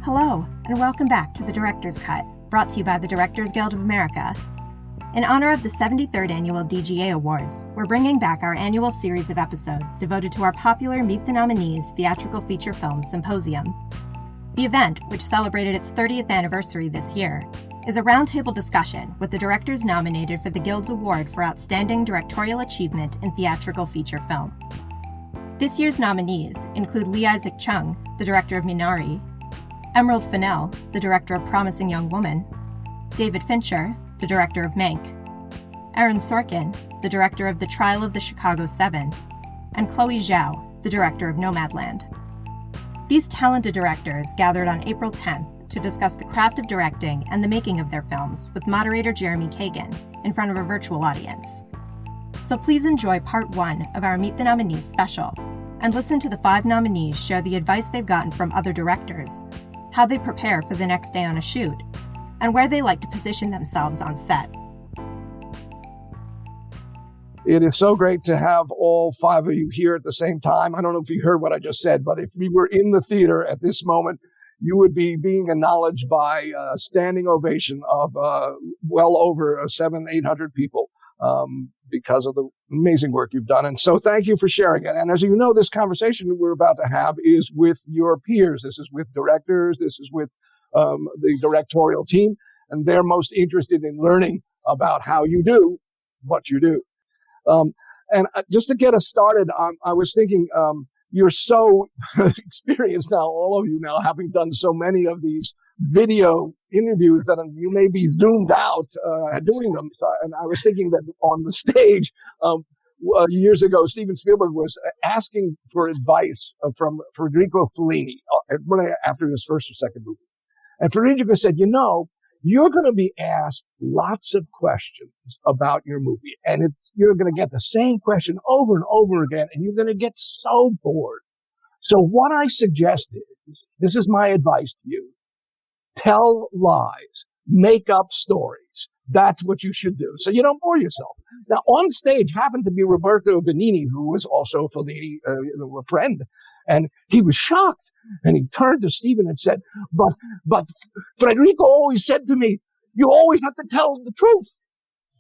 Hello, and welcome back to The Director's Cut, brought to you by the Directors Guild of America. In honor of the 73rd Annual DGA Awards, we're bringing back our annual series of episodes devoted to our popular Meet the Nominees theatrical feature film Symposium. The event, which celebrated its 30th anniversary this year, is a roundtable discussion with the directors nominated for the Guild's Award for Outstanding Directorial Achievement in Theatrical Feature Film. This year's nominees include Lee Isaac Chung, the director of Minari, Emerald Fennell, the director of Promising Young Woman, David Fincher, the director of Mank, Aaron Sorkin, the director of The Trial of the Chicago 7, and Chloé Zhao, the director of Nomadland. These talented directors gathered on April 10th to discuss the craft of directing and the making of their films with moderator Jeremy Kagan in front of a virtual audience. So please enjoy part 1 of our Meet the Nominees special and listen to the 5 nominees share the advice they've gotten from other directors, how they prepare for the next day on a shoot, and where they like to position themselves on set. It is so great to have all 5 of you here at the same time. I don't know if you heard what I just said, but if we were in the theater at this moment, you would be being acknowledged by a standing ovation of well over 700-800 people because of the amazing work you've done. And so thank you for sharing it. And as you know, this conversation we're about to have is with your peers. This is with directors. This is with the directorial team. And they're most interested in learning about how you do what you do. And just to get us started, I was thinking, you're so experienced now, all of you now, having done so many of these video interviews that you may be zoomed out doing them. And I was thinking that on the stage, years ago, Steven Spielberg was asking for advice from Federico Fellini after his first or second movie. And Federico said, you're going to be asked lots of questions about your movie, and you're going to get the same question over and over again, and you're going to get so bored. So what I suggest is, this is my advice to you, tell lies, make up stories. That's what you should do, so you don't bore yourself. Now, on stage happened to be Roberto Benigni, who was also Fellini, a friend, and he was shocked. And he turned to Stephen and said, but Federico always said to me, you always have to tell the truth.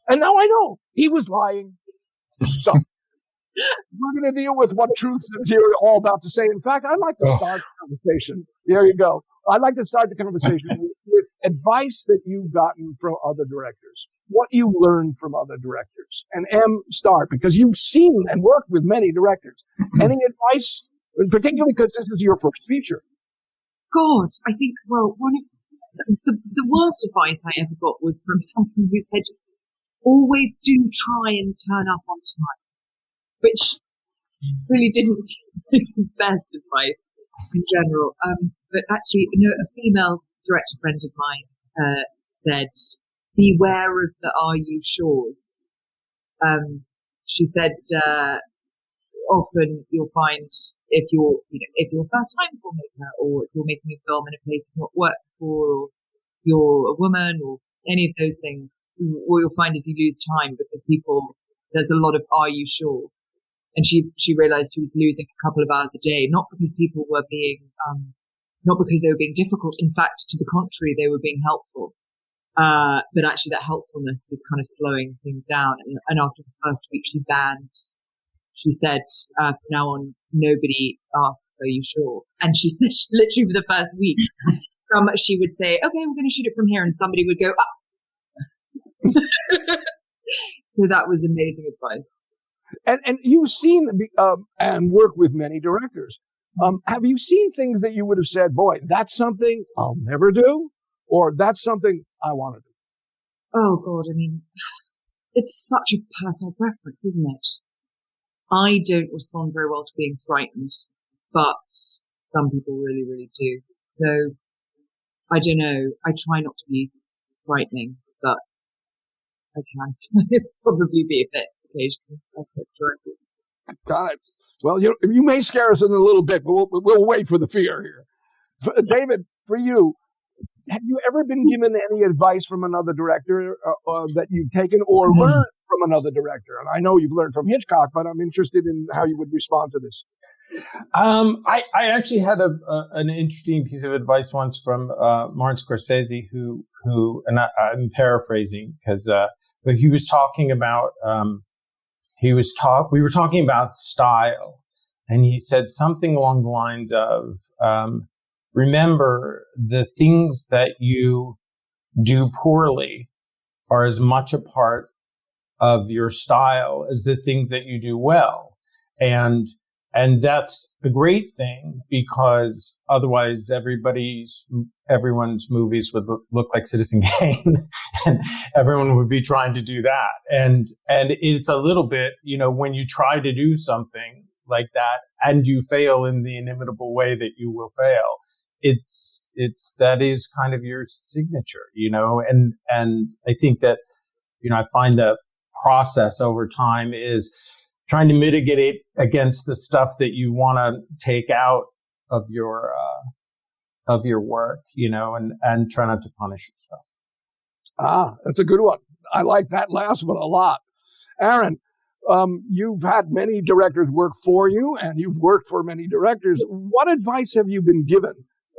And now I know he was lying. So we're going to deal with what truths you're all about to say. In fact, I'd like to start the conversation. There you go. I'd like to start the conversation with advice that you've gotten from other directors, what you learned from other directors. And start, because you've seen and worked with many directors. Any advice? Particularly because this is your first feature. God, I think, one of the worst advice I ever got was from someone who said, always do try and turn up on time, which really didn't seem like the best advice in general. But actually, a female director friend of mine said, beware of the are you sure's. She said, often you'll find if you're a first time filmmaker, or if you're making a film in a place you've not worked before, or you're a woman, or any of those things, what you'll find is you lose time because there's a lot of are you sure? And she realized she was losing a couple of hours a day, not because people were not because they were being difficult. In fact, to the contrary, they were being helpful. But actually that helpfulness was kind of slowing things down. And after the first week, she said, from now on, nobody asks, are you sure? And she said, literally for the first week, she would say, okay, we're going to shoot it from here. And somebody would go, So that was amazing advice. And you've seen and worked with many directors. Have you seen things that you would have said, boy, that's something I'll never do, or that's something I want to do? Oh, God, I mean, it's such a personal preference, isn't it? I don't respond very well to being frightened, but some people really, really do. So, I don't know. I try not to be frightening, but I can. It's probably be a bit occasionally. That's it, directly. Got it. Well, you may scare us in a little bit, but we'll wait for the fear here. David, for you, have you ever been given any advice from another director that you've taken or learned from another director? And I know you've learned from Hitchcock, but I'm interested in how you would respond to this. I actually had an interesting piece of advice once from Martin Scorsese, who and I'm paraphrasing but he was talking about we were talking about style, and he said something along the lines of remember, the things that you do poorly are as much a part of your style as the things that you do well. And that's a great thing, because otherwise everyone's movies would look like Citizen Kane and everyone would be trying to do that. And it's a little bit, when you try to do something like that and you fail in the inimitable way that you will fail, that is kind of your signature, and I think that, I find the process over time is trying to mitigate it against the stuff that you want to take out of your work, and try not to punish yourself. That's a good one. I like that last one a lot. Aaron, you've had many directors work for you, and you've worked for many directors. What advice have you been given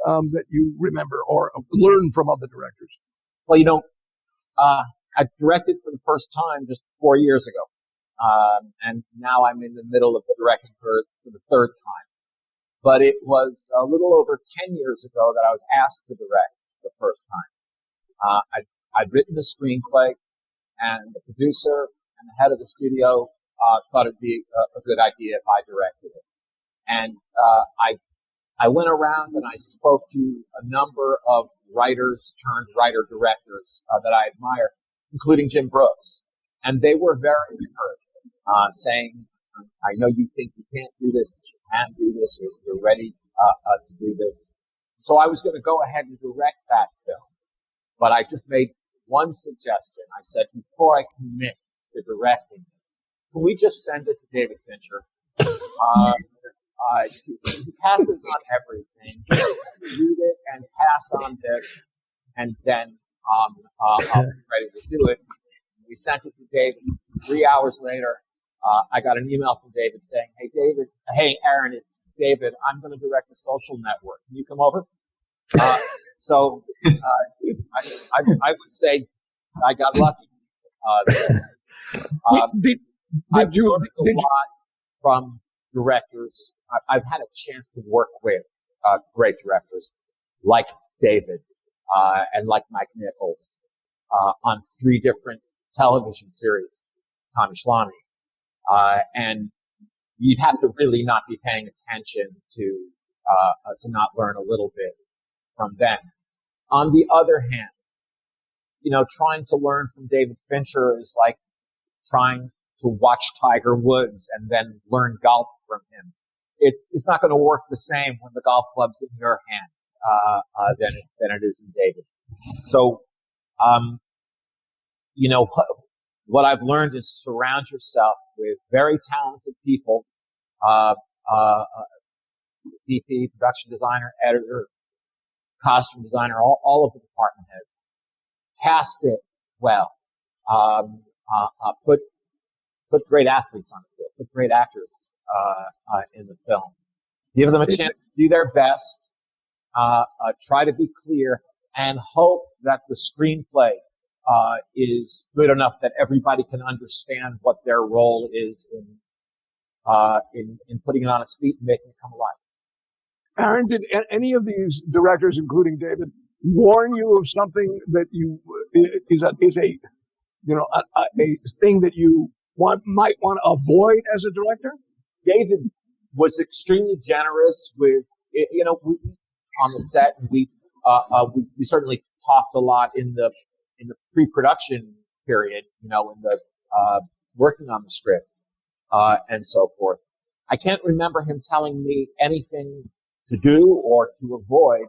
that you remember or learned from other directors? Well, I directed for the first time just 4 years ago. And now I'm in the middle of directing for the third time. But it was a little over 10 years ago that I was asked to direct the first time. I'd written the screenplay, and the producer and the head of the studio thought it'd be a good idea if I directed it. And I went around and I spoke to a number of writers turned writer-directors that I admire, including Jim Brooks. And they were very encouraging, saying, I know you think you can't do this, but you can do this, you're ready to do this. So I was going to go ahead and direct that film. But I just made one suggestion. I said, before I commit to directing it, can we just send it to David Fincher? He passes on everything. Read it and pass on this, and then I'll be ready to do it. We sent it to David. 3 hours later, I got an email from David saying, hey, Aaron, it's David. I'm going to direct The Social Network. Can you come over? So I would say I got lucky. I've learned a lot from directors. I've had a chance to work with great directors like David and like Mike Nichols on 3 different television series, Tommy Schlamme. And you'd have to really not be paying attention to not learn a little bit from them. On the other hand, trying to learn from David Fincher is like trying to watch Tiger Woods and then learn golf from him. It's not going to work the same when the golf club's in your hand than it is in David. So, what I've learned is surround yourself with very talented people, DP, production designer, editor, costume designer, all of the department heads. Cast it well. Put great athletes on the field. Put great actors in the film. Give them a chance to do their best. Try to be clear, and hope that the screenplay is good enough that everybody can understand what their role is in putting it on its feet and making it come alive. Aaron, did any of these directors, including David, warn you of something that is a thing that you might want to avoid as a director? David was extremely generous with, we, on the set, and we certainly talked a lot in the pre-production period, in the working on the script and so forth. I can't remember him telling me anything to do or to avoid,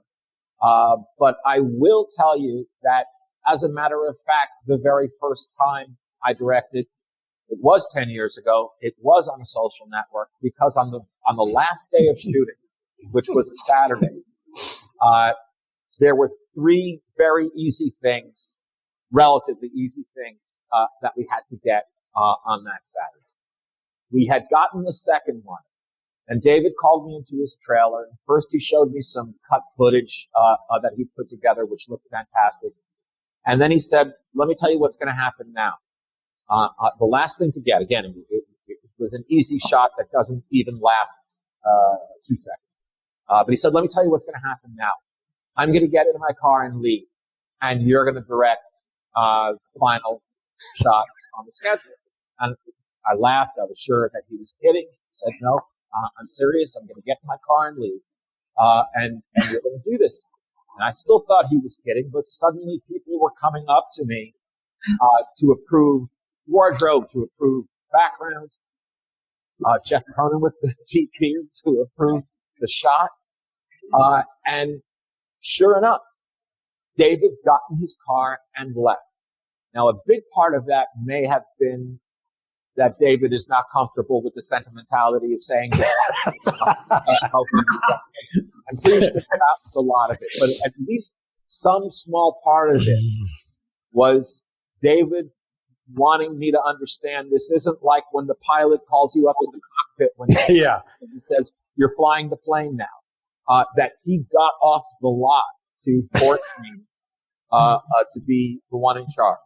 but I will tell you that, as a matter of fact, the very first time I directed, it was 10 years ago. It was on a social network, because on the last day of shooting, which was a Saturday, there were three very easy things, relatively easy things, that we had to get on that Saturday. We had gotten the second one, and David called me into his trailer. First, he showed me some cut footage that he put together, which looked fantastic. And then he said, let me tell you what's going to happen now. The last thing to get, again, it was an easy shot that doesn't even last 2 seconds. But he said, let me tell you what's going to happen now. I'm going to get into my car and leave, and you're going to direct the final shot on the schedule. And I laughed. I was sure that he was kidding. He said, no, I'm serious. I'm going to get in my car and leave, and you're going to do this. And I still thought he was kidding, but suddenly people were coming up to me to approve wardrobe, to approve background. Jeff Cronin with the cheap beard to approve the shot. And sure enough, David got in his car and left. Now, a big part of that may have been that David is not comfortable with the sentimentality of saying that. I'm pretty sure that was a lot of it, but at least some small part of it was David wanting me to understand this isn't like when the pilot calls you up in the cockpit when he says, you're flying the plane now. That he got off the lot to force me to be the one in charge.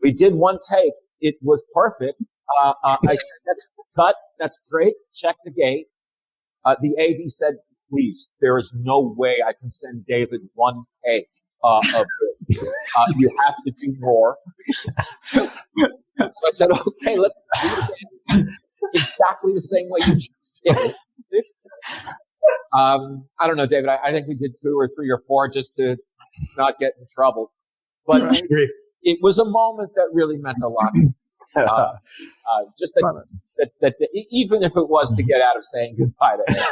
We did one take. It was perfect. I said, that's cut. That's great. Check the gate. The AD said, please, there is no way I can send David one take of this. You have to do more. So I said, okay, let's do it again. Exactly the same way you just did. I don't know, David. I think we did 2 or 3 or 4 just to not get in trouble. But it was a moment that really meant a lot. Just that even if it was to get out of saying goodbye to him.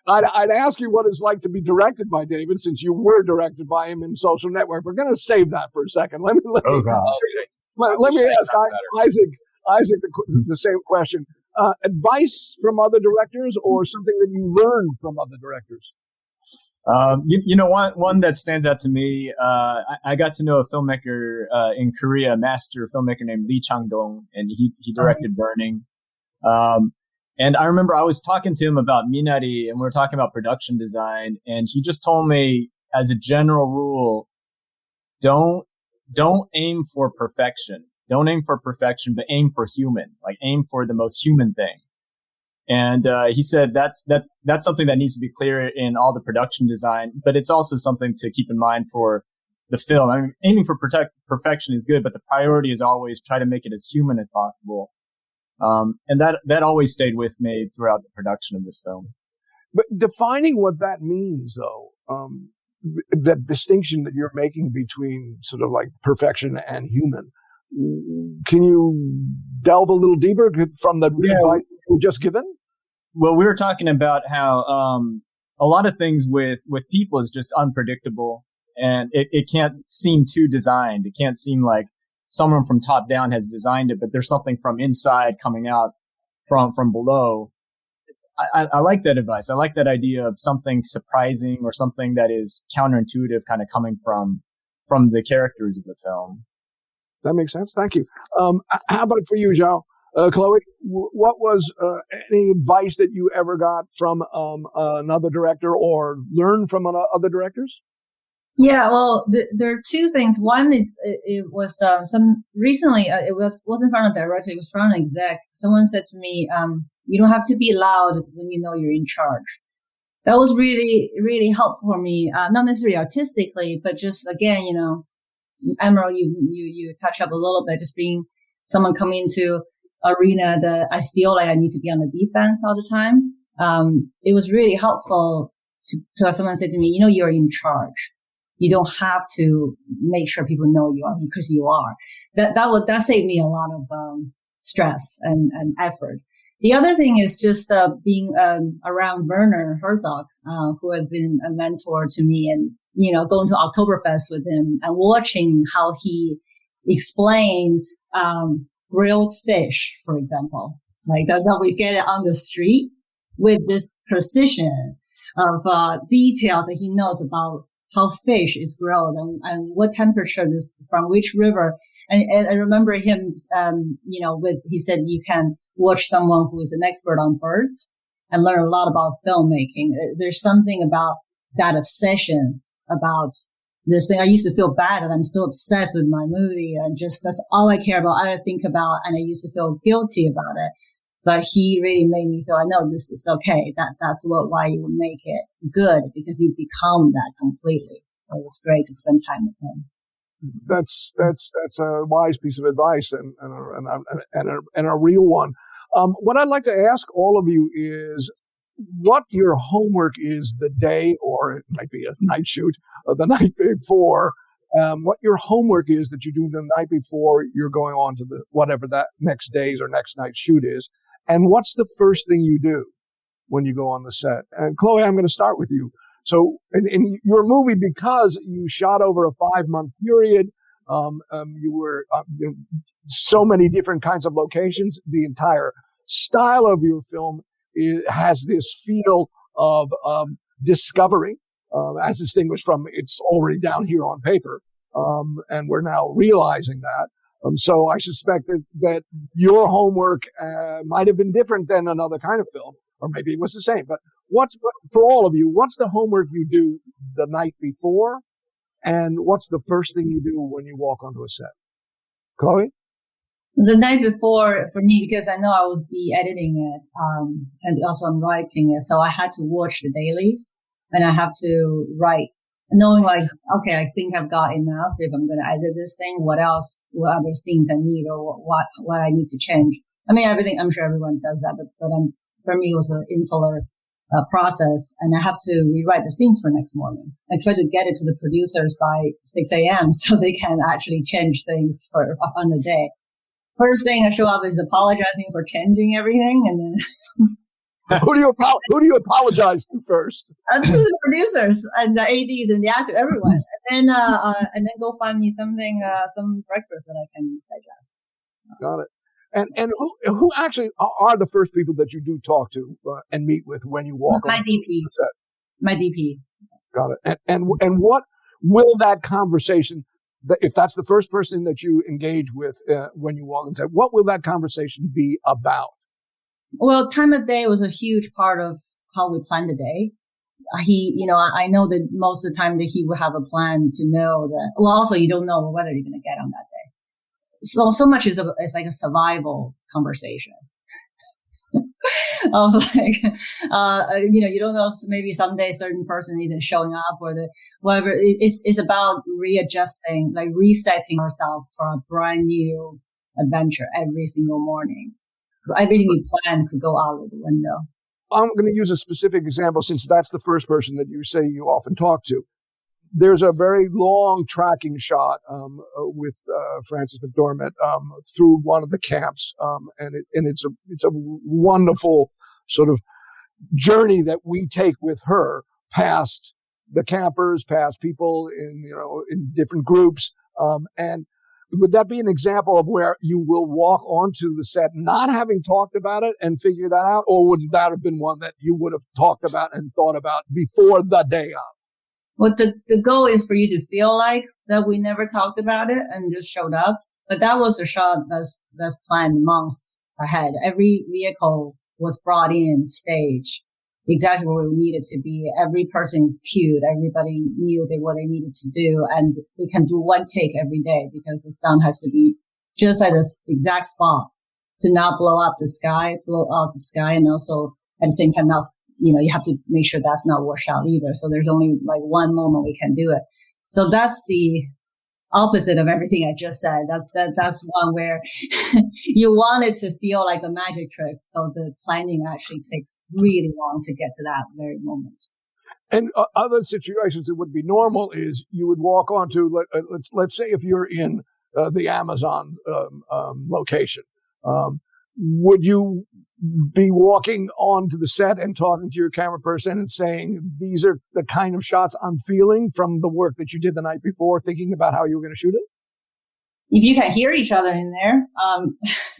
I'd ask you what it's like to be directed by David, since you were directed by him in Social Network. We're going to save that for a second. Let me ask Isaac the same question. Advice from other directors, or something that you learned from other directors? One that stands out to me, I got to know a filmmaker in Korea, a master filmmaker named Lee Chang-dong, and he directed Burning. And I remember I was talking to him about Minari, and we were talking about production design, and he just told me, as a general rule, don't aim for perfection. Don't aim for perfection, but aim for human. Like, aim for the most human thing. And he said that's something that needs to be clear in all the production design, but it's also something to keep in mind for the film. I mean, aiming for perfection is good, but the priority is always try to make it as human as possible. And that always stayed with me throughout the production of this film. But defining what that means, though, that distinction that you're making between sort of like perfection and human, can you delve a little deeper from the advice you were just given? Well, we were talking about how a lot of things with people is just unpredictable, and it can't seem too designed. It can't seem like someone from top down has designed it, but there's something from inside coming out from below. I like that advice. I like that idea of something surprising or something that is counterintuitive kind of coming from the characters of the film. That makes sense. Thank you. How about for you, Zhao? Chloé, what was any advice that you ever got from another director or learned from other directors? Yeah, well, there are 2 things. One is it was recently it wasn't from a director, it was from an exec. Someone said to me, you don't have to be loud when you know you're in charge. That was really, really helpful for me, not necessarily artistically, but just again, Emerald, you touch up a little bit, just being someone coming into arena that I feel like I need to be on the defense all the time. It was really helpful to have someone say to me, you're in charge. You don't have to make sure people know you are, because you are. That saved me a lot of stress and effort. The other thing is just being around Werner Herzog, who has been a mentor to me, and going to Oktoberfest with him and watching how he explains grilled fish, for example. Like, that's how we get it on the street with this precision. details that he knows about how fish is grown and what temperature this from which river. And I remember him, he said you can watch someone who is an expert on birds and learn a lot about filmmaking. There's something about that obsession about this thing. I used to feel bad that I'm so obsessed with my movie and just that's all I care about, I think about, and I used to feel guilty about it. But he really made me feel, I know this is okay. That's why you would make it good, because you become that completely. It was great to spend time with him. That's a wise piece of advice and a real one. What I'd like to ask all of you is what your homework is the day, or it might be a night shoot, the night before. What your homework is that you do the night before you're going on to the whatever that next day's or next night's shoot is, and what's the first thing you do when you go on the set? And Chloé, I'm going to start with you. So in your movie, because you shot over a 5-month period, you were so many different kinds of locations. The entire style of your film has this feel of discovery, as distinguished from it's already down here on paper, and we're now realizing that. So I suspect that your homework might have been different than another kind of film, or maybe it was the same. But for all of you, what's the homework you do the night before, and what's the first thing you do when you walk onto a set? Chloé? The night before, for me, because I know I would be editing it, and also I'm writing it, so I had to watch the dailies, and I have to write, knowing like, okay, I think I've got enough. If I'm going to edit this thing, what other scenes I need, or what I need to change. I mean, everything, I'm sure everyone does that, but for me, it was an insular process, and I have to rewrite the scenes for next morning. I try to get it to the producers by 6 a.m. so they can actually change things on the day. First thing I show up is apologizing for changing everything, and then who do you apologize to first? To the producers and the ADs and the actors, everyone, and then go find me something, some breakfast that I can digest. Got it. And who actually are the first people that you do talk to and meet with when you walk on DP. the set? My DP. Got it. And what will that conversation, if that's the first person that you engage with when you walk on set, what will that conversation be about? Well, time of day was a huge part of how we planned the day. I know that most of the time that he would have a plan to know that. Well, also you don't know whether you're going to get on that day. So much is like a survival conversation. I was like, you don't know, maybe someday a certain person isn't showing up or whatever. It's about readjusting, like resetting ourselves for a brand new adventure every single morning. Everything you plan could go out of the window. I'm going to use a specific example since that's the first person that you say you often talk to. There's a very long tracking shot with Frances McDormand through one of the camps, and it's a wonderful sort of journey that we take with her past the campers, past people in different groups, and would that be an example of where you will walk onto the set not having talked about it and figure that out, or would that have been one that you would have talked about and thought about before the day of? Well, the goal is for you to feel like that we never talked about it and just showed up. But that was a shot that's planned months ahead. Every vehicle was brought in stage exactly where we needed to be. Every person is cued. Everybody knew what they needed to do. And we can do one take every day because the sound has to be just at the exact spot to not blow out the sky, and also at the same time not, you have to make sure that's not washed out either. So there's only like one moment we can do it. So that's the opposite of everything I just said. That's one where you want it to feel like a magic trick. So the planning actually takes really long to get to that very moment. And other situations that would be normal is you would walk onto, let's say if you're in the Amazon location, would you be walking onto the set and talking to your camera person and saying, these are the kind of shots I'm feeling from the work that you did the night before, thinking about how you were going to shoot it? If you can hear each other in there,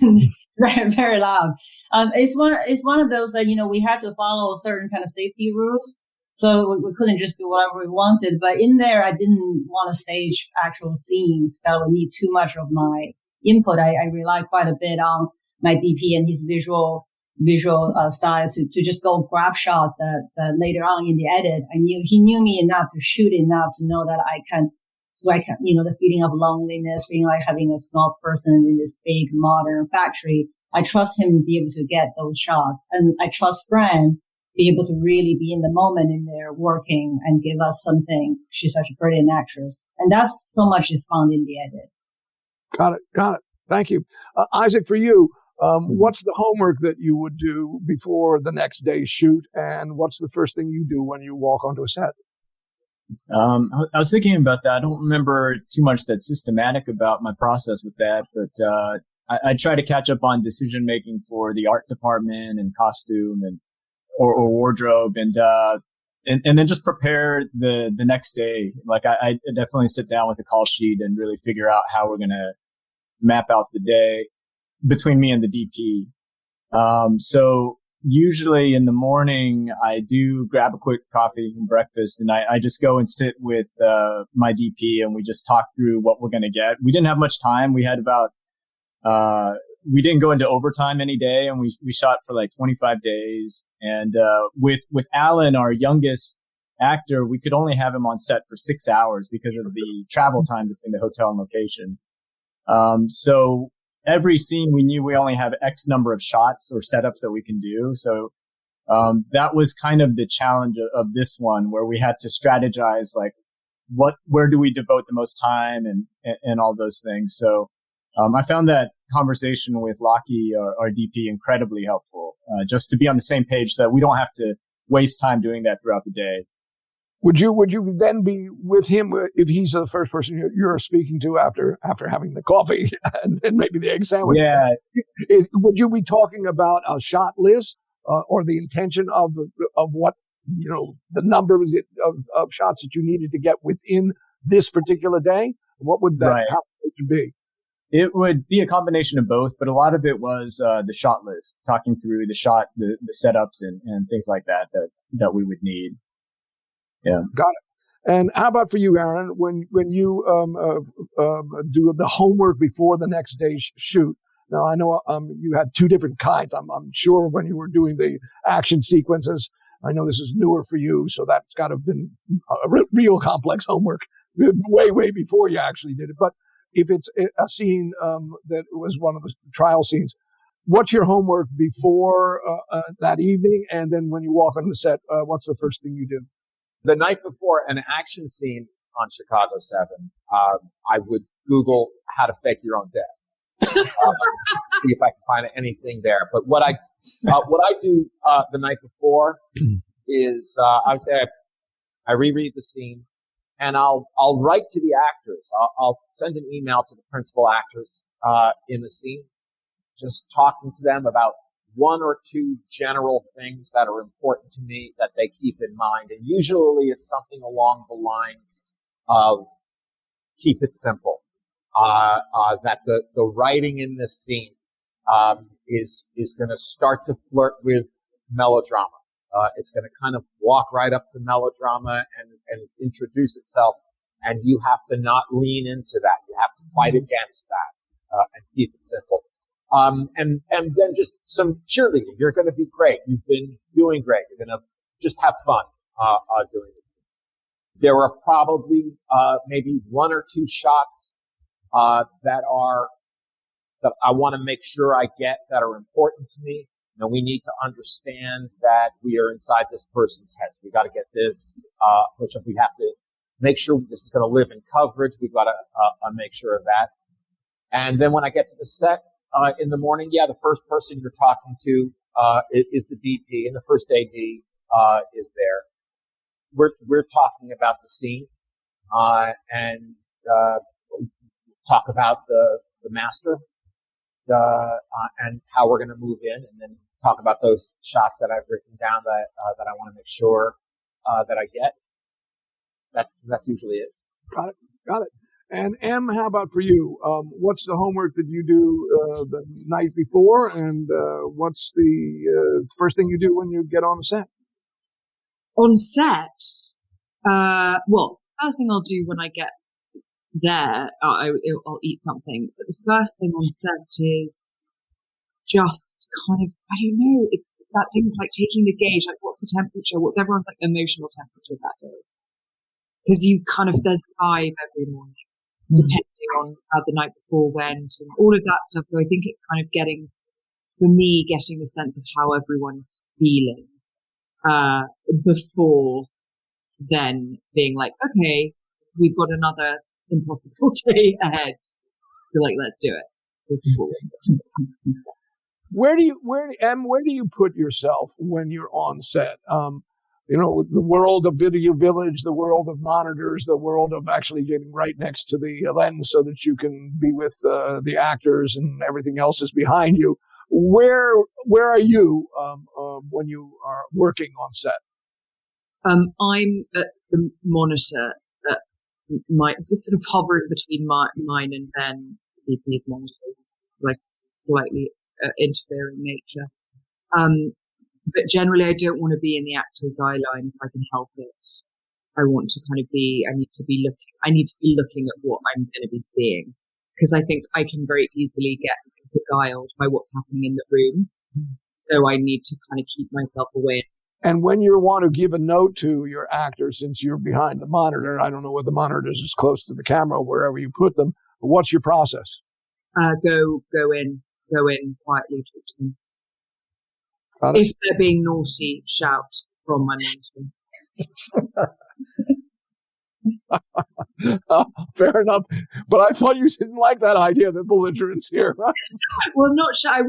it's very, very loud. It's one of those that, we had to follow certain kind of safety rules. So we couldn't just do whatever we wanted. But in there, I didn't want to stage actual scenes that would need too much of my input. I rely quite a bit on my DP and his visual style to just go grab shots that later on in the edit, he knew me enough to shoot enough to know that I can, the feeling of loneliness, feeling like having a small person in this big modern factory. I trust him to be able to get those shots, and I trust Fran be able to really be in the moment in there working and give us something. She's such a brilliant actress, and that's so much is found in the edit. Got it. Thank you. Isaac, for you, what's the homework that you would do before the next day's shoot, and what's the first thing you do when you walk onto a set? I was thinking about that. I don't remember too much that's systematic about my process with that, but I try to catch up on decision making for the art department and costume and or wardrobe, and then just prepare the next day. Like I definitely sit down with a call sheet and really figure out how we're gonna map out the day between me and the DP. So usually in the morning, I do grab a quick coffee and breakfast, and I just go and sit with my DP, and we just talk through what we're gonna get. We didn't have much time. We had about we didn't go into overtime any day, and we shot for like 25 days. And with Alan, our youngest actor, we could only have him on set for 6 hours because of the travel time between the hotel and location. So every scene we knew we only have X number of shots or setups that we can do. So that was kind of the challenge of this one, where we had to strategize like where do we devote the most time and all those things. So I found that conversation with Lockie, our DP, incredibly helpful, just to be on the same page so that we don't have to waste time doing that throughout the day. Would you then be with him if he's the first person you're speaking to after having the coffee and maybe the egg sandwich? Yeah. Would you be talking about a shot list or the intention of what, the number of shots that you needed to get within this particular day? What would that conversation be? It would be a combination of both, but a lot of it was the shot list, talking through the shot, the setups and things like that we would need. Yeah. Got it. And how about for you, Aaron, when you do the homework before the next day's shoot? Now, I know you had two different kinds. I'm sure when you were doing the action sequences, I know this is newer for you, so that's got to have been a real complex homework way before you actually did it. But if it's a scene that was one of the trial scenes, what's your homework before that evening? And then when you walk on the set, what's the first thing you do? The night before an action scene on Chicago 7, I would Google how to fake your own death. See if I can find anything there. But what I do the night before is I would say I reread the scene. And I'll write to the actors. I'll send an email to the principal actors in the scene, just talking to them about one or two general things that are important to me that they keep in mind. And usually it's something along the lines of keep it simple. That the writing in this scene is going to start to flirt with melodrama. It's going to kind of walk right up to melodrama and introduce itself, and you have to not lean into that. You have to fight against that and keep it simple. And then just some cheerleading. You're going to be great. You've been doing great. You're going to just have fun doing it. There are probably maybe one or two shots that I want to make sure I get that are important to me. We need to understand that we are inside this person's heads. We got to get this, which we have to make sure this is going to live in coverage. We've got to make sure of that. And then when I get to the set in the morning, the first person you're talking to is the DP, and the first AD is there. We're talking about the scene and talk about the master and how we're going to move in, and then talk about those shots that I've written down that I want to make sure that I get. That's usually it. Got it. And Em, how about for you? What's the homework that you do the night before, and what's the first thing you do when you get on the set? On set, well, first thing I'll do when I get there, I'll eat something. But the first thing on set is just kind of, I don't know, it's that thing of like taking the gauge, like what's the temperature, what's everyone's like emotional temperature that day. Because you kind of, there's a vibe every morning, depending on how the night before went and all of that stuff. So I think it's kind of getting the sense of how everyone's feeling, before then being like, okay, we've got another impossible day ahead. So like, let's do it. This is what we're doing. Where do you put yourself when you're on set? The world of Video Village, the world of monitors, the world of actually getting right next to the lens so that you can be with the actors and everything else is behind you. Where are you when you are working on set? I'm at the monitor, sort of hovering between mine and Ben DP's monitors, like slightly interfering nature. But generally, I don't want to be in the actor's eye line if I can help it. I need to be looking at what I'm going to be seeing, because I think I can very easily get beguiled by what's happening in the room. So I need to kind of keep myself away. And when you want to give a note to your actor, since you're behind the monitor, I don't know whether the monitor is close to the camera, wherever you put them, but what's your process? Go in quietly, talk to them. If they're being naughty, shout from my monitor. Fair enough. But I thought you didn't like that idea, the belligerence here. Well, not shout. I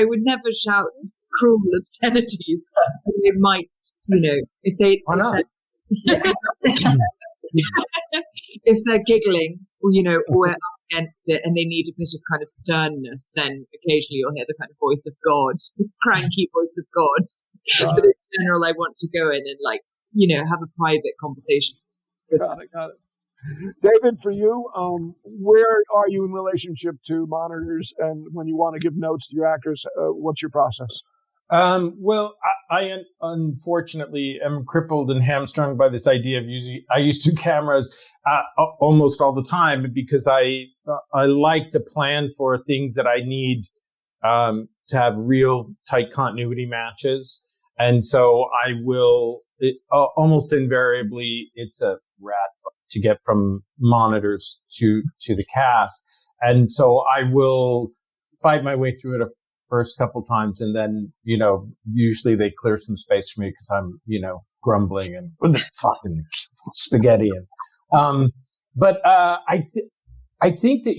would never shout cruel obscenities. It might, if they... Why not? If they're giggling, or up against it and they need a bit of kind of sternness, then occasionally you'll hear the kind of voice of God, the cranky voice of God. But in general, I want to go in and have a private conversation. Got it. David, for you, where are you in relationship to monitors, and when you want to give notes to your actors, what's your process? Well, I unfortunately am crippled and hamstrung by this idea of I use two cameras almost all the time, because I like to plan for things that I need to have real tight continuity matches. And so I will, almost invariably, it's a rat fight to get from monitors to the cast. And so I will fight my way through it first couple times, and then, usually they clear some space for me because I'm, grumbling and with the fucking spaghetti. But I think that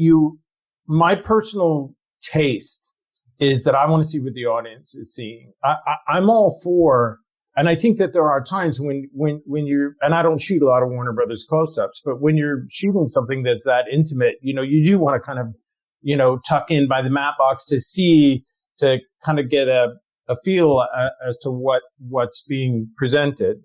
my personal taste is that I want to see what the audience is seeing. I'm all for, and I think that there are times when you're, and I don't shoot a lot of Warner Brothers close-ups, but when you're shooting something that's that intimate, you do want to kind of, tuck in by the matte box to kind of get a feel as to what's being presented.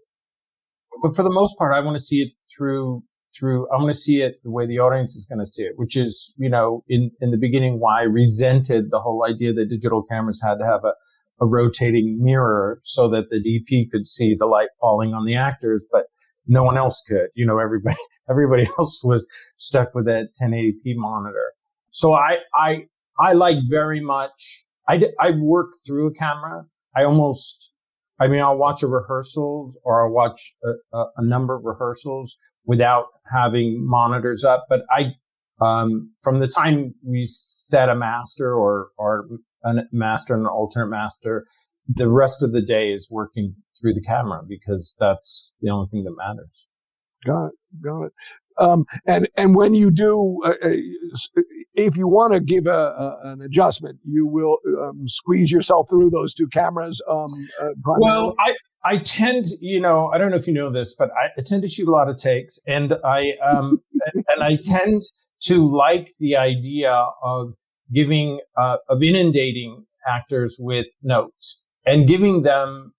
But for the most part, I want to see it through, I want to see it the way the audience is going to see it, which is, in the beginning, why I resented the whole idea that digital cameras had to have a rotating mirror so that the DP could see the light falling on the actors, but no one else could. Everybody else was stuck with that 1080p monitor. So I like very much, I work through a camera. I'll watch a rehearsal, or I'll watch a number of rehearsals without having monitors up. But from the time we set a master or a master and an alternate master, the rest of the day is working through the camera, because that's the only thing that matters. Got it. And when you do, if you want to give an adjustment, you will squeeze yourself through those two cameras. Well, I tend, I don't know if you know this, but I tend to shoot a lot of takes, and I tend to like the idea of inundating actors with notes and giving them,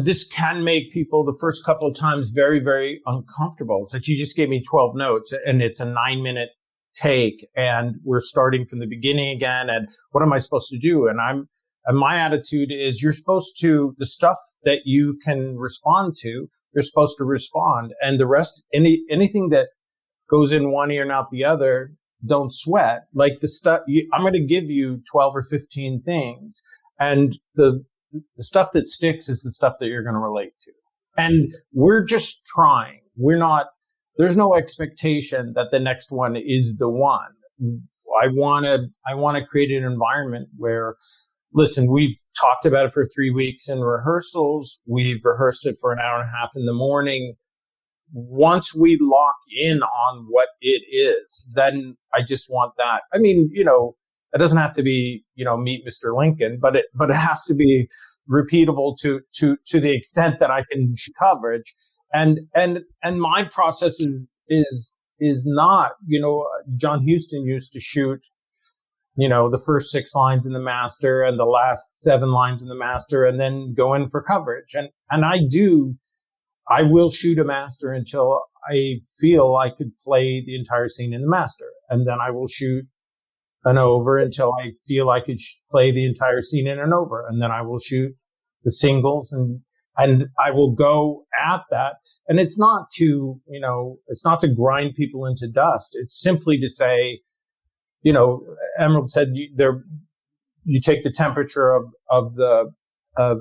this can make people the first couple of times very, very uncomfortable. It's like, you just gave me 12 notes and it's a 9-minute take and we're starting from the beginning again. And what am I supposed to do? And And my attitude is you're supposed to, the stuff that you can respond to, you're supposed to respond. And the rest, anything that goes in one ear and out the other, don't sweat. Like the stuff, I'm going to give you 12 or 15 things. And the stuff that sticks is the stuff that you're going to relate to. And we're just trying. There's no expectation that the next one is the one. I want to create an environment where, listen, we've talked about it for 3 weeks in rehearsals. We've rehearsed it for an hour and a half in the morning. Once we lock in on what it is, then I just want that. I mean, it doesn't have to be, meet Mr. Lincoln, but it has to be repeatable to the extent that I can coverage. And my process is not, John Huston used to shoot, the first 6 lines in the master and the last 7 lines in the master and then go in for coverage. And I will shoot a master until I feel I could play the entire scene in the master. And then I will shoot an over until I feel I could play the entire scene in an over. And then I will shoot the singles and I will go at that. And it's not to grind people into dust. It's simply to say, Emerald said you take the temperature of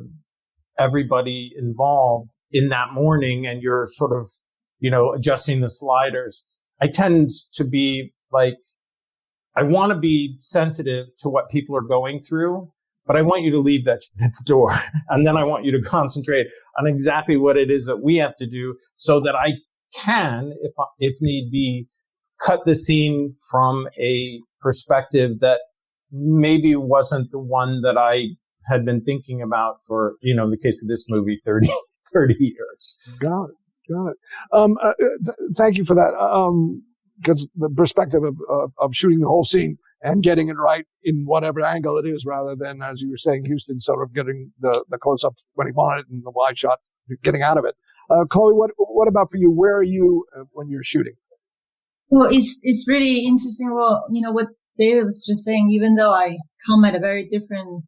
everybody involved in that morning and you're sort of, adjusting the sliders. I tend to be like, I want to be sensitive to what people are going through, but I want you to leave that at the door. And then I want you to concentrate on exactly what it is that we have to do so that I can, if need be, cut the scene from a perspective that maybe wasn't the one that I had been thinking about for, the case of this movie, 30 years. Got it. Thank you for that. Because the perspective of shooting the whole scene and getting it right in whatever angle it is, rather than, as you were saying, Houston sort of getting the close-up when he wanted it and the wide shot, getting out of it. Chloé, what about for you? Where are you when you're shooting? Well, it's really interesting. Well, what David was just saying, even though I come at a very different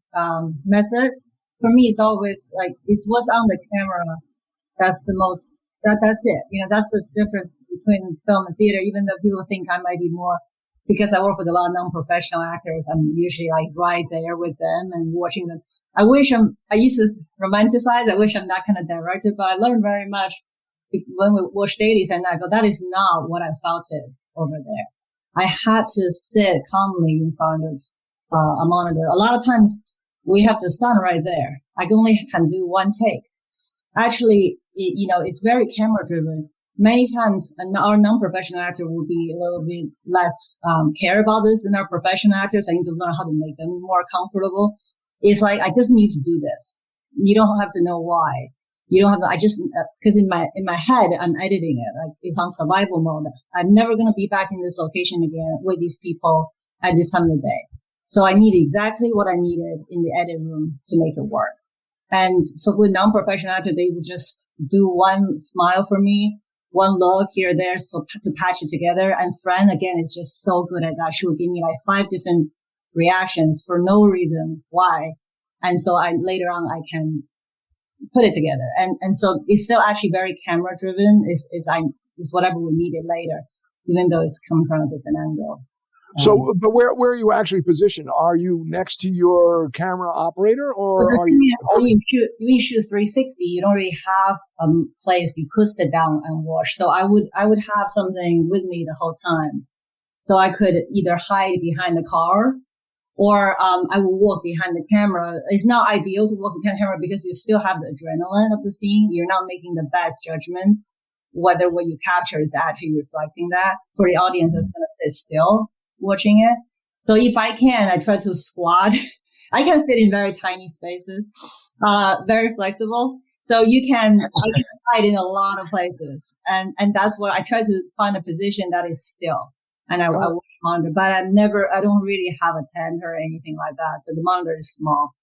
method, for me, it's always like, it's what's on the camera. That's the most, that's it. That's the difference between film and theater, even though people think I might be more, because I work with a lot of non-professional actors, I'm usually like right there with them and watching them. I used to romanticize, I wish I'm that kind of director, but I learned very much when we watch dailies and I go, that is not what I felt it over there. I had to sit calmly in front of a monitor. A lot of times we have the sun right there. I only can do one take. Actually, it's very camera driven. Many times our non-professional actor will be a little bit less care about this than our professional actors. I need to learn how to make them more comfortable. It's like, I just need to do this. You don't have to know why. You don't have to, cause in my head, I'm editing it. Like, it's on survival mode. I'm never going to be back in this location again with these people at this time of the day. So I need exactly what I needed in the edit room to make it work. And so with non-professional actors, they would just do one smile for me, one look here or there, so to patch it together. And Fran, again, is just so good at that. She would give me like 5 different reactions for no reason why. And so later on, I can put it together. And so it's still actually very camera driven. Is whatever we needed later, even though it's coming from a different angle. So, but where are you actually positioned? Are you next to your camera operator, or are you? When you shoot 360, you don't really have a place you could sit down and watch. So I would have something with me the whole time, so I could either hide behind the car, or I will walk behind the camera. It's not ideal to walk behind the camera because you still have the adrenaline of the scene. You're not making the best judgment whether what you capture is actually reflecting that. For the audience that's going to sit still watching it. So if I can, I try to squat. I can fit in very tiny spaces, very flexible. So I can hide in a lot of places. And that's what I try to find a position that is still. And I watch monitor, but I don't really have a tent or anything like that, but the monitor is small.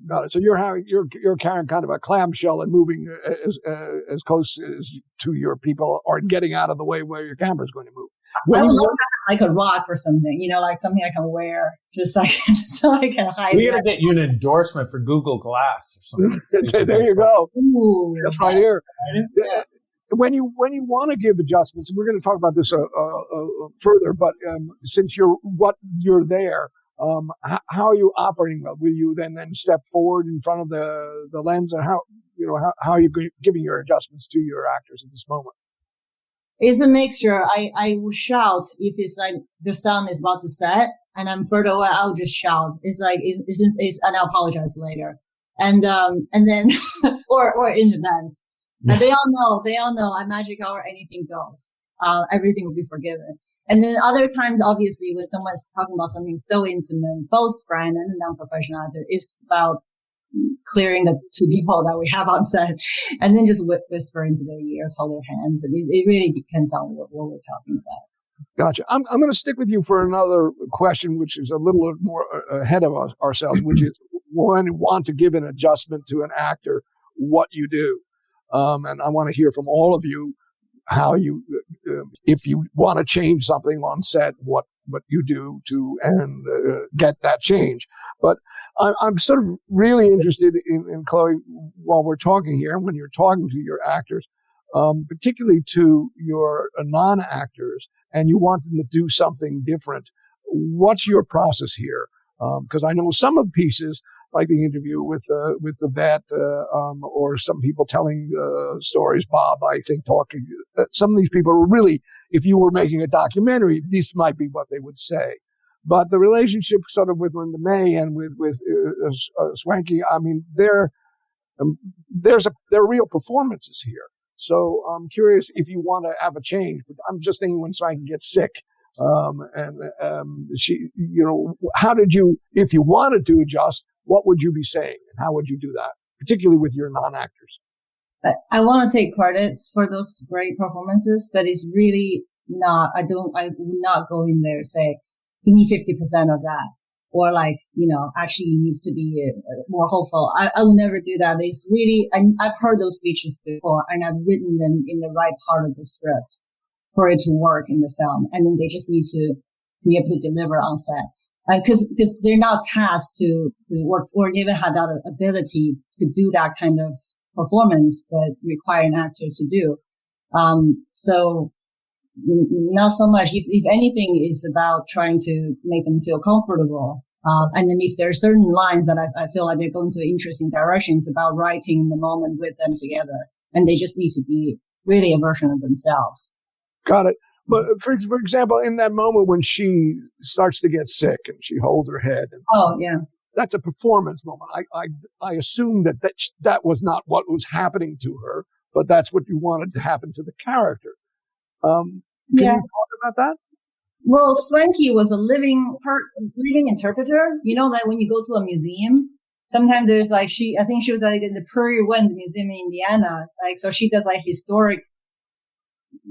Got it. So you're carrying kind of a clamshell and moving as close as to your people, or getting out of the way where your camera is going to move. I would love to have like a rock or something, like something I can wear just so I can hide. We got to get you an endorsement for Google Glass or something. There you go. Ooh, that's right here. Yeah. When you want to give adjustments, and we're going to talk about this further, but since you're there, how are you operating? Will you then step forward in front of the lens, or how are you giving your adjustments to your actors at this moment? It's a mixture. I will shout if it's like the sun is about to set and I'm further away. I'll just shout. It's like and I'll apologize later, and then or in advance. And they all know at Magic Hour anything goes. Everything will be forgiven. And then other times, obviously, when someone's talking about something so intimate, both friend and a non-professional actor, it's about clearing the two people that we have on set, and then just whisper into their ears, hold their hands. And it really depends on what we're talking about. Gotcha. I'm going to stick with you for another question, which is a little more ahead of ourselves, which is when you want to give an adjustment to an actor, what you do. And I want to hear from all of you how you, if you want to change something on set, what you do to get that change. But I'm sort of really interested in Chloé, while we're talking here, when you're talking to your actors, particularly to your non-actors, and you want them to do something different. What's your process here? Because I know some of the pieces, like the interview with the vet, or some people telling stories. Bob, I think, talking. Some of these people are really, if you were making a documentary, this might be what they would say. But the relationship sort of with Linda May and with Swanky, I mean, there are real performances here. So I'm curious if you want to have a change. But I'm just thinking when Swanky gets sick, she, how did you, if you wanted to adjust, what would you be saying, and how would you do that, particularly with your non-actors? I want to take credits for those great performances, but it's really not. I would not go in there and say, give me 50% of that, or actually it needs to be more hopeful. I would never do that. It's really, I've heard those speeches before, and I've written them in the right part of the script for it to work in the film, and then they just need to be able to deliver on set. Because they're not cast to work or even have that ability to do that kind of performance that require an actor to do. So not so much. If anything, is about trying to make them feel comfortable. And then if there are certain lines that I feel like they're going to interesting directions, about writing the moment with them together, and they just need to be really a version of themselves. Got it. But for example, in that moment when she starts to get sick and she holds her head, that's a performance moment. I assume that was not what was happening to her, but that's what you wanted to happen to the character. Can you talk about that? Well, Swanky was a living interpreter. You know that when you go to a museum, sometimes there's I think she was in the Prairie Wind Museum in Indiana. So she does historic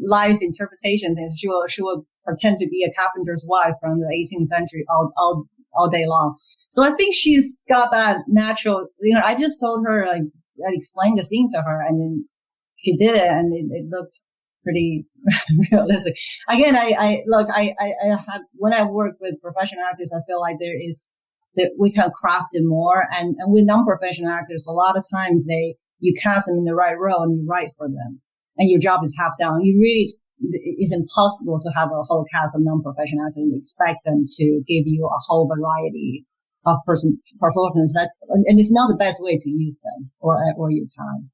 life interpretation things. She will pretend to be a carpenter's wife from the 18th century all day long. So I think she's got that natural, I just told her, I explained the scene to her, and then she did it, and it looked pretty realistic. Again, I have, when I work with professional actors, I feel like that we can craft it more. And with non-professional actors, a lot of times you cast them in the right role and you write for them. And your job is half done. It's impossible to have a whole cast of non-professional actors and expect them to give you a whole variety of performance. And it's not the best way to use them or your time.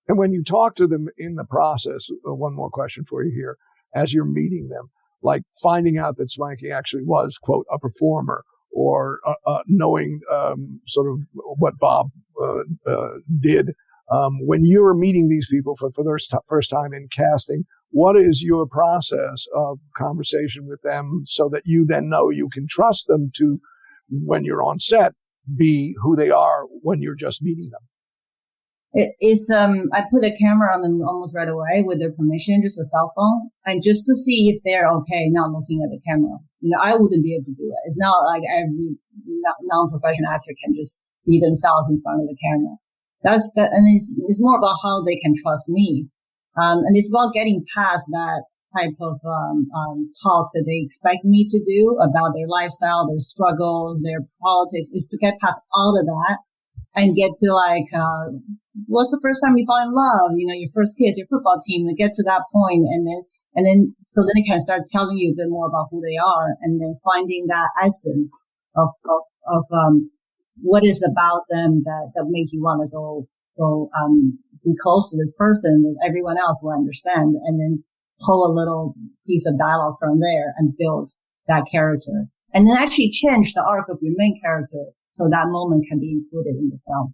And when you talk to them in the process, one more question for you here, as you're meeting them, like finding out that Swanky actually was, quote, a performer, or knowing sort of what Bob did. When you are meeting these people for the first time in casting, what is your process of conversation with them so that you then know you can trust them to, when you're on set, be who they are when you're just meeting them? I put a camera on them almost right away with their permission, just a cell phone, and just to see if they're okay not looking at the camera. I wouldn't be able to do it. It's not like every non-professional actor can just be themselves in front of the camera. And it's more about how they can trust me. And it's about getting past that type of talk that they expect me to do about their lifestyle, their struggles, their politics, is to get past all of that and get to like, what's the first time you fall in love? You know, your first kiss, your football team, to get to that point, and then so then they can start telling you a bit more about who they are, and then finding that essence of what is about them that make you want to go be close to this person that everyone else will understand, and then pull a little piece of dialogue from there and build that character, and then actually change the arc of your main character so that moment can be included in the film.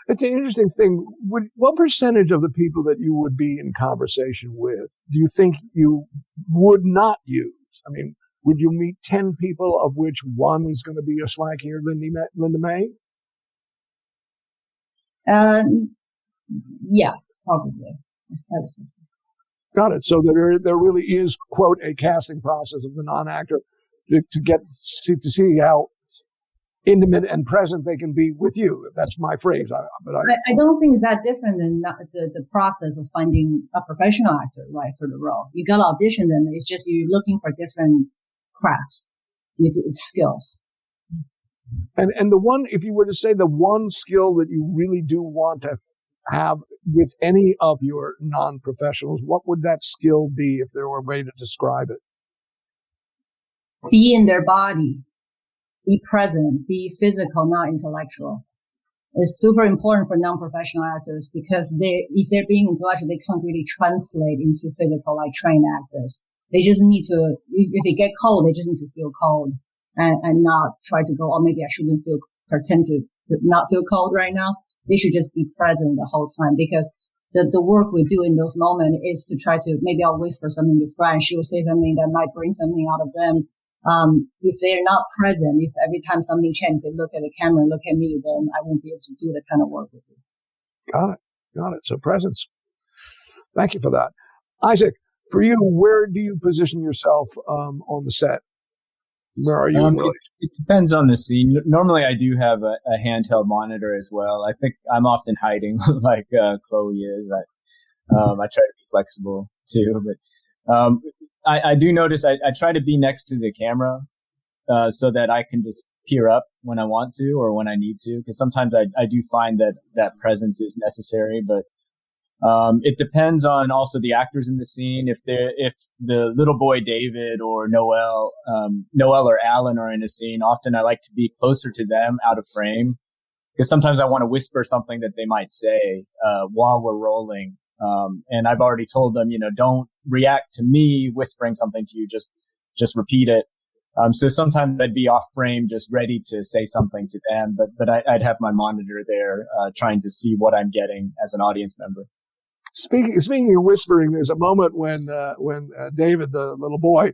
It's an interesting thing. What percentage of the people that you would be in conversation with do you think you would not use? I mean, would you meet 10 people, of which one is going to be a swankier Linda May? Yeah, probably. Got it. So there really is, quote, a casting process of the non-actor to see how intimate and present they can be with you. That's my phrase. I don't think it's that different than the process of finding a professional actor, right, for the role. You got to audition them. It's just you're looking for different crafts, it's skills. And the one, if you were to say the one skill that you really do want to have with any of your non-professionals, what would that skill be if there were a way to describe it? Be in their body. Be present, be physical, not intellectual. It's super important for non-professional actors because if they're being intellectual, they can't really translate into physical like trained actors. They just need to, if they get cold, they just need to feel cold and not try to go, oh, maybe I shouldn't pretend to not feel cold right now. They should just be present the whole time, because the work we do in those moments is to try to, maybe I'll whisper something to Fran, she will say something that might bring something out of them. If they're not present, if every time something changes, they look at the camera, look at me, then I won't be able to do that kind of work with you. Got it. So presence. Thank you for that. Isaac, for you, where do you position yourself on the set? Where are you? It depends on the scene. Normally, I do have a handheld monitor as well. I think I'm often hiding like Chloé is. I try to be flexible too, but I do notice I try to be next to the camera so that I can just peer up when I want to or when I need to, because sometimes I do find that presence is necessary, but it depends on also the actors in the scene. If the little boy David or Noel or Alan are in a scene, often I like to be closer to them out of frame, because sometimes I want to whisper something that they might say while we're rolling. And I've already told them, don't react to me whispering something to you. Just repeat it. So sometimes I'd be off frame, just ready to say something to them, but I'd have my monitor there, trying to see what I'm getting as an audience member. Speaking of whispering, there's a moment when David, the little boy,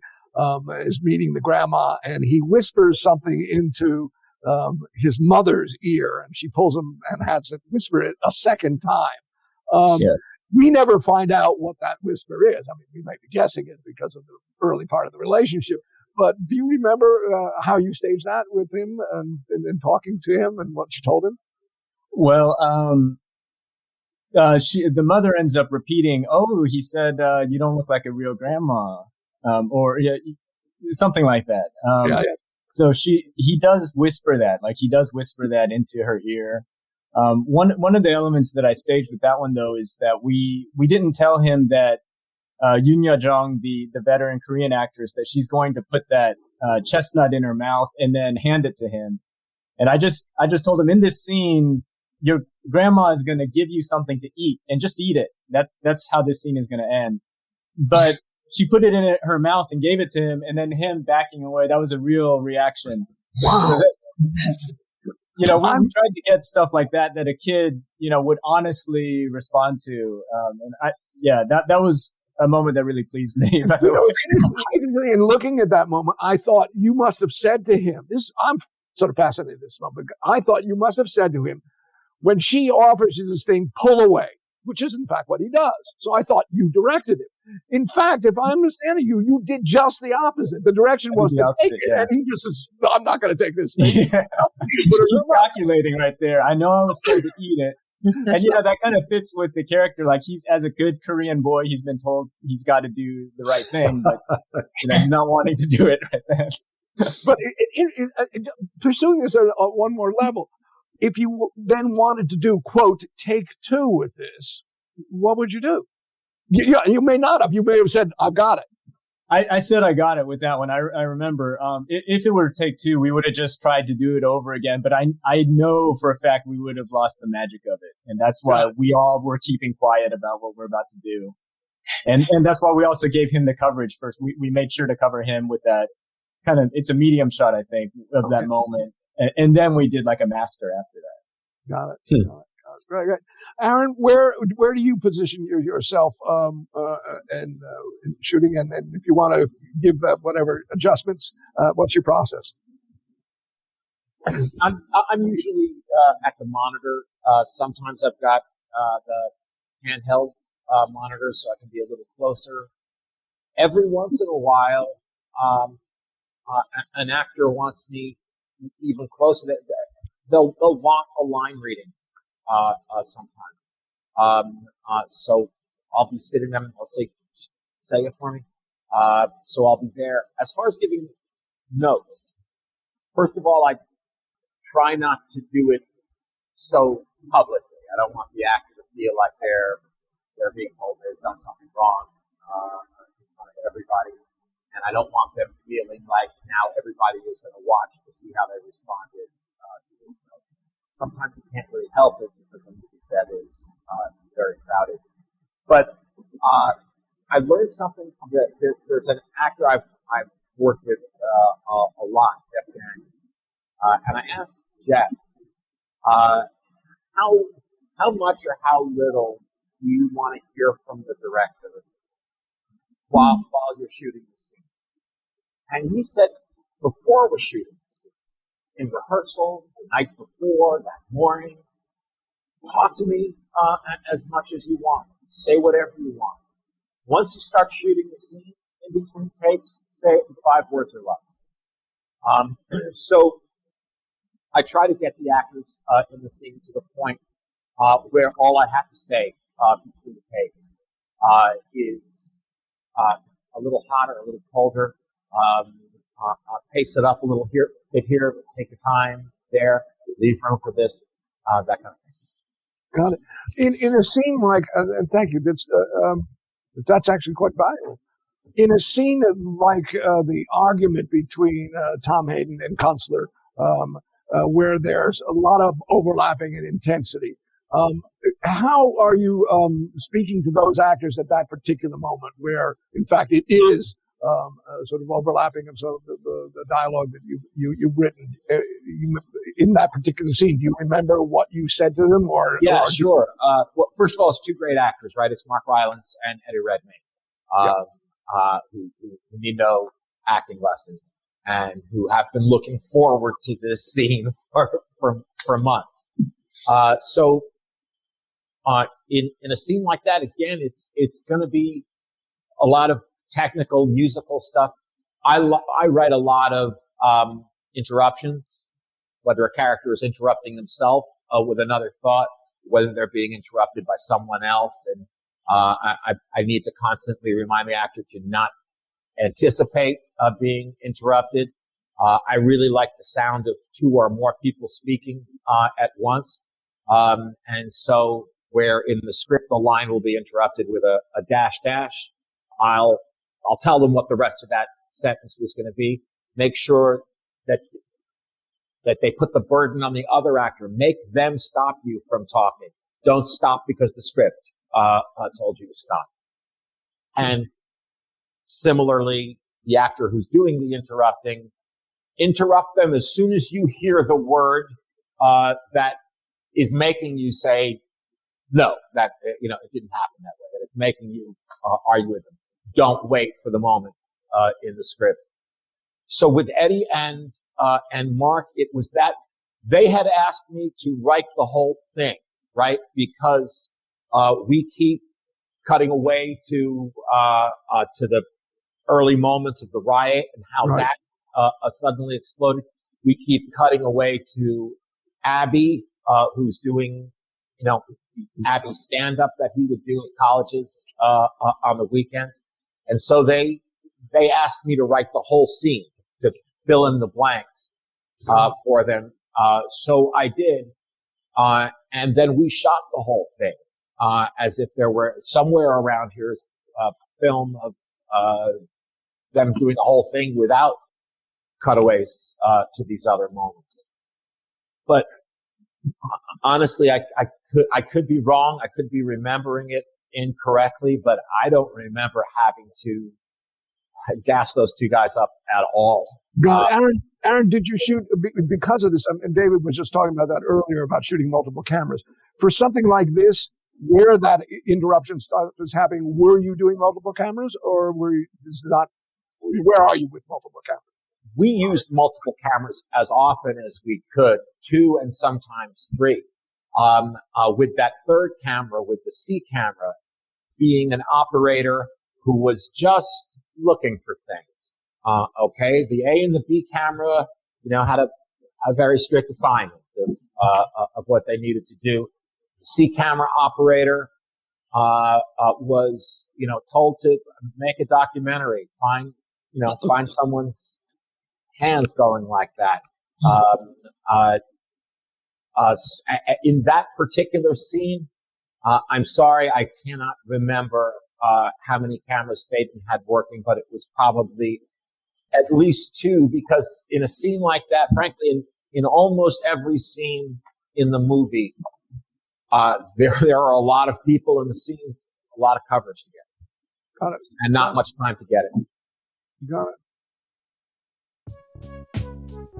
is meeting the grandma, and he whispers something into his mother's ear, and she pulls him and has to whisper it a second time. We never find out what that whisper is. I mean, we might be guessing it because of the early part of the relationship. But do you remember how you staged that with him and talking to him and what you told him? Well, the mother ends up repeating, "Oh, he said you don't look like a real grandma," or something like that. So he does whisper that, like he does whisper that into her ear. One of the elements that I staged with that one, though, is that we didn't tell him that Yoon Ya-jung, the veteran Korean actress, that she's going to put that chestnut in her mouth and then hand it to him. And I just told him, in this scene, your grandma is going to give you something to eat, and just eat it. That's how this scene is going to end. But she put it in her mouth and gave it to him, and then him backing away. That was a real reaction. Wow. We tried to get stuff like that a kid, would honestly respond to. That was a moment that really pleased me. By the way. In looking at that moment, I thought you must have said to him, I'm sort of fascinated with this moment. I thought you must have said to him, when she offers you this thing, pull away, which is in fact what he does. So I thought you directed him. In fact, if I'm understanding you did just the opposite. The direction was to take it, and he just says, "No, I'm not going to take this thing." Yeah. He's calculating right there. I know I was scared to eat it, And that kind of fits with the character. Like, he's, as a good Korean boy, he's been told he's got to do the right thing, but he's not wanting to do it right then. But pursuing this at one more level, if you then wanted to do, quote, take two with this, what would you do? You may not have. You may have said, I've got it. I said I got it with that one. I remember. If it were to take two, we would have just tried to do it over again. But I know for a fact we would have lost the magic of it. And that's why we all were keeping quiet about what we're about to do. And that's why we also gave him the coverage first. We made sure to cover him with that kind of, it's a medium shot, I think, of that moment. And then we did like a master after that. Got it. Got it. Right. Aaron, where do you position yourself in shooting? And if you want to give whatever adjustments, what's your process? I'm usually at the monitor. Sometimes I've got the handheld monitor, so I can be a little closer. Every once in a while, an actor wants me even closer. They'll want a line reading. Sometime. So I'll be sitting there and I'll say it for me. So I'll be there. As far as giving notes, first of all, I try not to do it so publicly. I don't want the actor to feel like they're being told they've done something wrong in front of everybody. And I don't want them feeling like now everybody is going to watch to see how they responded to this note. Sometimes you can't really help it because the movie set is very crowded. But I learned something that there's an actor I've worked with a lot, Jeff Daniels, and I asked Jeff, how much or how little do you want to hear from the director while you're shooting the scene? And he said, before we're shooting the scene, in rehearsal, the night before, that morning, talk to me as much as you want. Say whatever you want. Once you start shooting the scene, in between takes, say it in 5 words or less. So I try to get the actors in the scene to the point where all I have to say between the takes is a little hotter, a little colder, pace it up a little bit here, take your time there, leave room for this, that kind of thing. Got it. In a scene like, and thank you, that's actually quite valuable. In a scene like the argument between Tom Hayden and Kunstler, where there's a lot of overlapping and intensity, how are you speaking to those actors at that particular moment where, in fact, it is sort of overlapping of some of the dialogue that you've written in that particular scene? Do you remember what you said to them? Yeah, sure. Well, first of all, it's 2 great actors, right? It's Mark Rylance and Eddie Redmayne, who need no acting lessons and who have been looking forward to this scene for months. So in a scene like that, again, it's going to be a lot of technical, musical stuff. I write a lot of interruptions, whether a character is interrupting themselves with another thought, whether they're being interrupted by someone else. And I need to constantly remind the actor to not anticipate being interrupted. I really like the sound of 2 or more people speaking at once. And so where in the script the line will be interrupted with a dash dash, I'll tell them what the rest of that sentence was going to be. Make sure that they put the burden on the other actor. Make them stop you from talking. Don't stop because the script told you to stop. And similarly, the actor who's doing the interrupting, interrupt them as soon as you hear the word that is making you say, no, that it didn't happen that way. That it's making you argue with them. Don't wait for the moment in the script. So with Eddie and Mark, it was that they had asked me to write the whole thing, right? Because we keep cutting away to the early moments of the riot and how that suddenly exploded. We keep cutting away to Abby, who's doing Abbey stand-up that he would do at colleges on the weekends. And so they asked me to write the whole scene, to fill in the blanks for them. So I did. And then we shot the whole thing as if there were somewhere around here's a film of them doing the whole thing without cutaways to these other moments. But honestly, I could be wrong. I could be remembering it incorrectly, but I don't remember having to gas those two guys up at all. Aaron, did you shoot because of this? And David was just talking about that earlier about shooting multiple cameras. For something like this, where that interruption was happening, were you doing multiple cameras, or where are you with multiple cameras? We used multiple cameras as often as we could, 2 and sometimes 3. With that third camera, with the C camera, being an operator who was just looking for things. Okay, the A and the B camera, had a very strict assignment of what they needed to do. The C camera operator was, told to make a documentary, find someone's hands going like that. In that particular scene, I'm sorry, I cannot remember how many cameras Phaeton had working, but it was probably at least 2, because in a scene like that, frankly, in almost every scene in the movie, there are a lot of people in the scenes, a lot of coverage to get. Got it. And not much time to get it. Got it.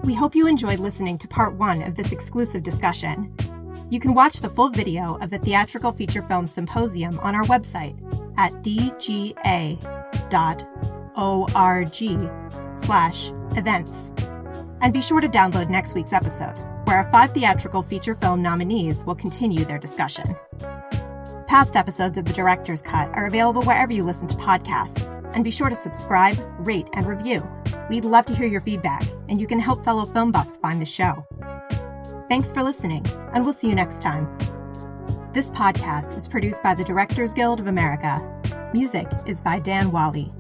We hope you enjoyed listening to part 1 of this exclusive discussion. You can watch the full video of the Theatrical Feature Film Symposium on our website at dga.org/events. And be sure to download next week's episode, where our 5 theatrical feature film nominees will continue their discussion. Past episodes of The Director's Cut are available wherever you listen to podcasts, and be sure to subscribe, rate, and review. We'd love to hear your feedback, and you can help fellow film buffs find the show. Thanks for listening, and we'll see you next time. This podcast is produced by the Directors Guild of America. Music is by Dan Wally.